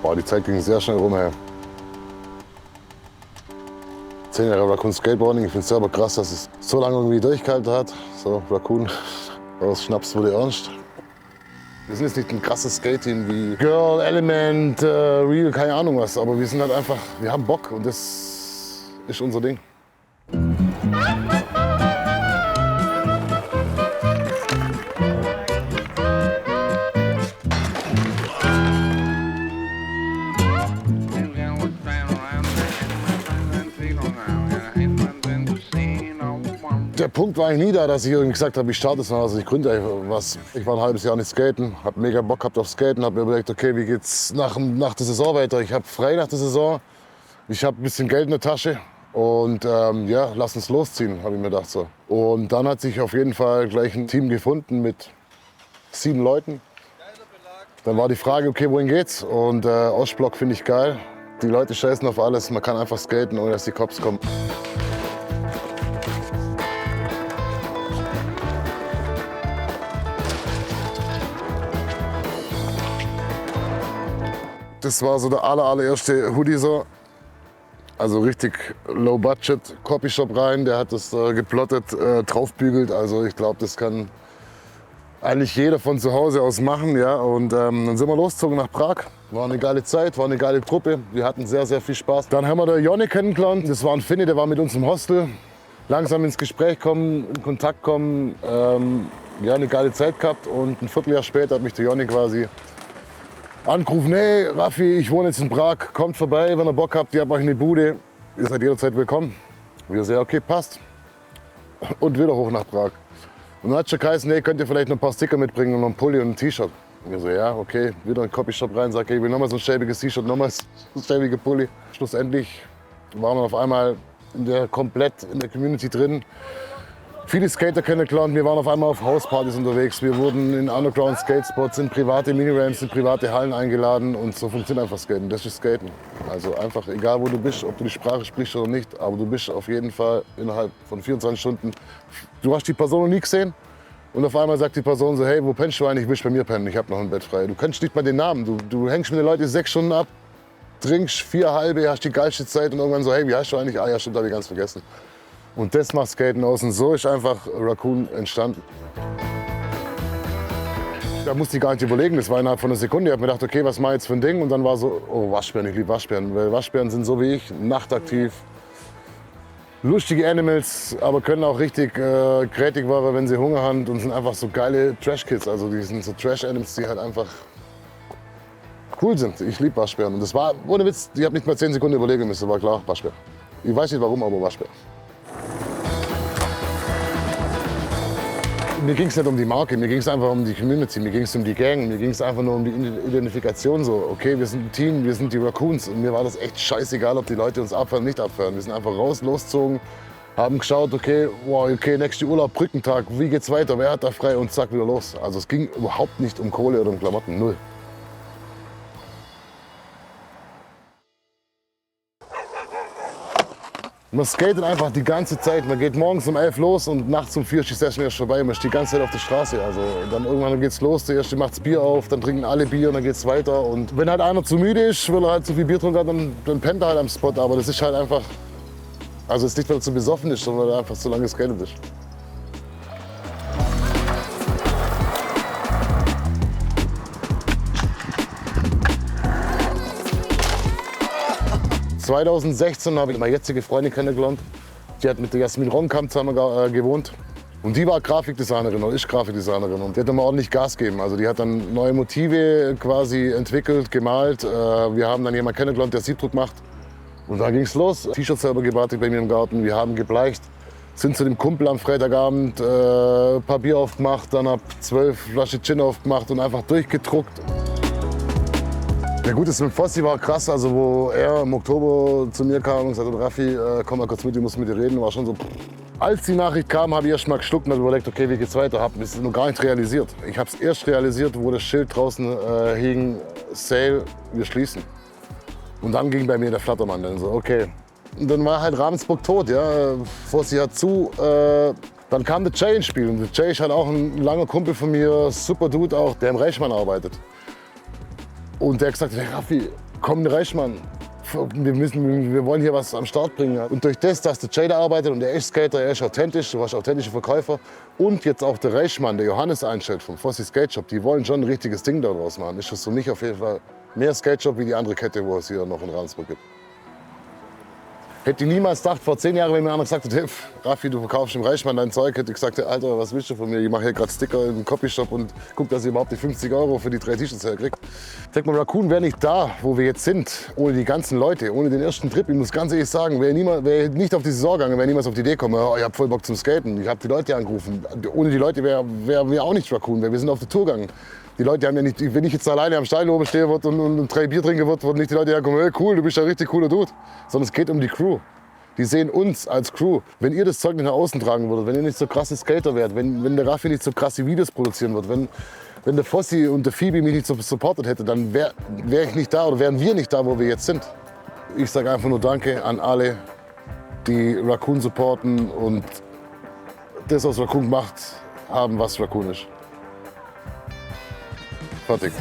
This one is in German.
Boah, die Zeit ging sehr schnell rum, hey. 10 Jahre Raccoon Skateboarding. Ich finde es selber krass, dass es so lange irgendwie durchgehalten hat. So, Raccoon, aus Schnaps wurde ernst. Wir sind jetzt nicht ein krasses Skate-Team wie Girl, Element, Real, keine Ahnung was. Aber wir sind halt einfach, wir haben Bock und das ist unser Ding. Der Punkt war eigentlich nie da, dass ich irgendwie gesagt habe, ich starte es mal, also ich gründe was. Ich war ein halbes Jahr nicht skaten, habe mega Bock gehabt auf Skaten, habe mir überlegt, okay, wie geht's nach der Saison weiter? Ich habe frei nach der Saison, ich habe ein bisschen Geld in der Tasche und ja, lass uns losziehen, habe ich mir gedacht so. Und dann hat sich auf jeden Fall gleich ein Team gefunden mit 7 Leuten. Dann war die Frage, okay, wohin geht's? Und Ostblock finde ich geil. Die Leute scheißen auf alles, man kann einfach skaten, ohne dass die Cops kommen. Das war so der allererste Hoodie so. Also richtig low budget, Copyshop rein, der hat das geplottet, draufbügelt. Also ich glaube, das kann eigentlich jeder von zu Hause aus machen. Ja? Und dann sind wir losgezogen nach Prag. War eine geile Zeit, war eine geile Truppe. Wir hatten sehr, sehr viel Spaß. Dann haben wir den Jonny kennengelernt. Das war ein Finne, der war mit uns im Hostel. Langsam ins Gespräch kommen, in Kontakt kommen. Ja, eine geile Zeit gehabt. Und ein Vierteljahr später hat mich der Jonny quasi angerufen, hey Raffi, ich wohne jetzt in Prag, kommt vorbei, wenn ihr Bock habt, ihr habt euch eine Bude, ihr seid jederzeit willkommen. Wir sagen, okay, passt. Und wieder hoch nach Prag. Und dann hat schon geheißen, hey, könnt ihr vielleicht noch ein paar Sticker mitbringen und noch ein Pulli und ein T-Shirt. Wir so, ja, okay, wieder in den Copyshop rein, sag, hey, ich will nochmal so ein schäbiges T-Shirt, nochmal so ein schäbiges Pulli. Schlussendlich waren wir auf einmal komplett in der Community drin. Viele Skater kennengelernt, wir waren auf einmal auf Hauspartys unterwegs, wir wurden in Underground-Skatespots, in private Miniramps, in private Hallen eingeladen und so funktioniert einfach Skaten, das ist Skaten. Also einfach, egal wo du bist, ob du die Sprache sprichst oder nicht, aber du bist auf jeden Fall innerhalb von 24 Stunden, du hast die Person noch nie gesehen und auf einmal sagt die Person so, hey, wo pennst du eigentlich, ich will bei mir pennen, ich habe noch ein Bett frei. Du kennst nicht mal den Namen, du hängst mit den Leuten 6 Stunden ab, trinkst 4 halbe, hast die geilste Zeit und irgendwann so, hey, wie heißt du eigentlich? Ah ja, stimmt, hab ich ganz vergessen. Und das macht Skaten aus und so ist einfach Raccoon entstanden. Da musste ich gar nicht überlegen, das war innerhalb von einer Sekunde. Ich habe mir gedacht, okay, was mache ich jetzt für ein Ding? Und dann war so, oh, Waschbären, ich liebe Waschbären. Weil Waschbären sind so wie ich, nachtaktiv. Lustige Animals, aber können auch richtig kreativ werden, wenn sie Hunger haben. Und sind einfach so geile Trash-Kids. Also die sind so Trash-Animals, die halt einfach cool sind. Ich liebe Waschbären. Und das war, ohne Witz, ich habe nicht mal 10 Sekunden überlegen müssen, war klar, Waschbär. Ich weiß nicht warum, aber Waschbär. Mir ging es nicht um die Marke, mir ging es einfach um die Community, mir ging es um die Gang, mir ging es einfach nur um die Identifikation. So, okay, wir sind ein Team, wir sind die Raccoons und mir war das echt scheißegal, ob die Leute uns abhören oder nicht abhören. Wir sind einfach raus, losgezogen, haben geschaut, okay, wow, okay, nächster Urlaub, Brückentag, wie geht's weiter, wer hat da frei und zack, wieder los. Also es ging überhaupt nicht um Kohle oder um Klamotten, null. Man skatet einfach die ganze Zeit. Man geht morgens um 11 los und nachts um 4 ist die Session erst vorbei. Man ist die ganze Zeit auf der Straße. Also dann irgendwann geht's los. Der erste macht das Bier auf, dann trinken alle Bier und dann geht's weiter. Und wenn halt einer zu müde ist, weil er halt zu viel Bier getrunken hat, dann pennt er halt am Spot. Aber das ist halt einfach, also es ist nicht, weil er zu besoffen ist, sondern weil er einfach zu lange geskatet ist. ...2016 habe ich meine jetzige Freundin kennengelernt. Die hat mit der Jasmin Ronkamp zusammen gewohnt. Und die war Grafikdesignerin und ich Grafikdesignerin. Und die hat dann mal ordentlich Gas gegeben. Also die hat dann neue Motive quasi entwickelt, gemalt. Wir haben dann jemanden kennengelernt, der Siebdruck macht. Und da ging es los. T-Shirts selber gebartigt bei mir im Garten. Wir haben gebleicht. Sind zu dem Kumpel am Freitagabend ein paar Bier aufgemacht. Dann habe 12 Flaschen Gin aufgemacht und einfach durchgedruckt. Ja gut, das mit Fossi war krass, also wo er im Oktober zu mir kam und sagte, Raffi, komm mal kurz mit, ich muss mit dir reden, war schon so. Als die Nachricht kam, habe ich erst mal geschluckt und habe überlegt, okay, wie geht's weiter, habe es noch gar nicht realisiert. Ich habe es erst realisiert, wo das Schild draußen hing, Sale, wir schließen. Und dann ging bei mir der Flattermann, dann so, okay. Und dann war halt Ravensburg tot, ja, Fossi hat zu. Dann kam der Jay ins Spiel und der Jay ist halt auch ein langer Kumpel von mir, super Dude auch, der im Reichmann arbeitet. Und der hat gesagt, hey Raffi, komm, Reichmann, wir wollen hier was am Start bringen. Und durch das, dass der Jay da arbeitet und der ist Skater, er ist authentisch, du hast authentische Verkäufer und jetzt auch der Reichmann, der Johannes einstellt vom Fossi Skate Shop, die wollen schon ein richtiges Ding daraus machen. Ist das für mich auf jeden Fall mehr Skate Shop wie die andere Kette, wo es hier noch in Ravensburg gibt. Hätte ich niemals gedacht, vor 10 Jahren, wenn mir einer gesagt hätte, hey, Raffi, du verkaufst im Reichmann dein Zeug, hätte ich gesagt, Alter, was willst du von mir? Ich mache hier gerade Sticker im Copyshop und guck, dass ich überhaupt die 50 € für die 3 T-Shirts herkriege. Sag mal, Raccoon wäre nicht da, wo wir jetzt sind, ohne die ganzen Leute, ohne den ersten Trip. Ich muss ganz ehrlich sagen, wäre nicht auf die Saison gegangen, wäre niemals auf die Idee gekommen, oh, ich habe voll Bock zum Skaten. Ich habe die Leute angerufen. Ohne die Leute wären wir auch nicht Raccoon, wir sind auf die Tour gegangen. Die Leute haben ja nicht, wenn ich jetzt alleine am Stein oben stehe und 3 Bier trinken würde, würden nicht die Leute herkommen, hey, cool, du bist ein richtig cooler Dude. Sondern es geht um die Crew. Die sehen uns als Crew. Wenn ihr das Zeug nicht nach außen tragen würdet, wenn ihr nicht so krasse Skater wärt, wenn der Raffi nicht so krasse Videos produzieren würde, wenn der Fossi und der Phoebe mich nicht so supportet hätte, dann wär ich nicht da oder wären wir nicht da, wo wir jetzt sind. Ich sage einfach nur Danke an alle, die Raccoon supporten und das aus Raccoon gemacht haben, was Raccoon ist. Fertig.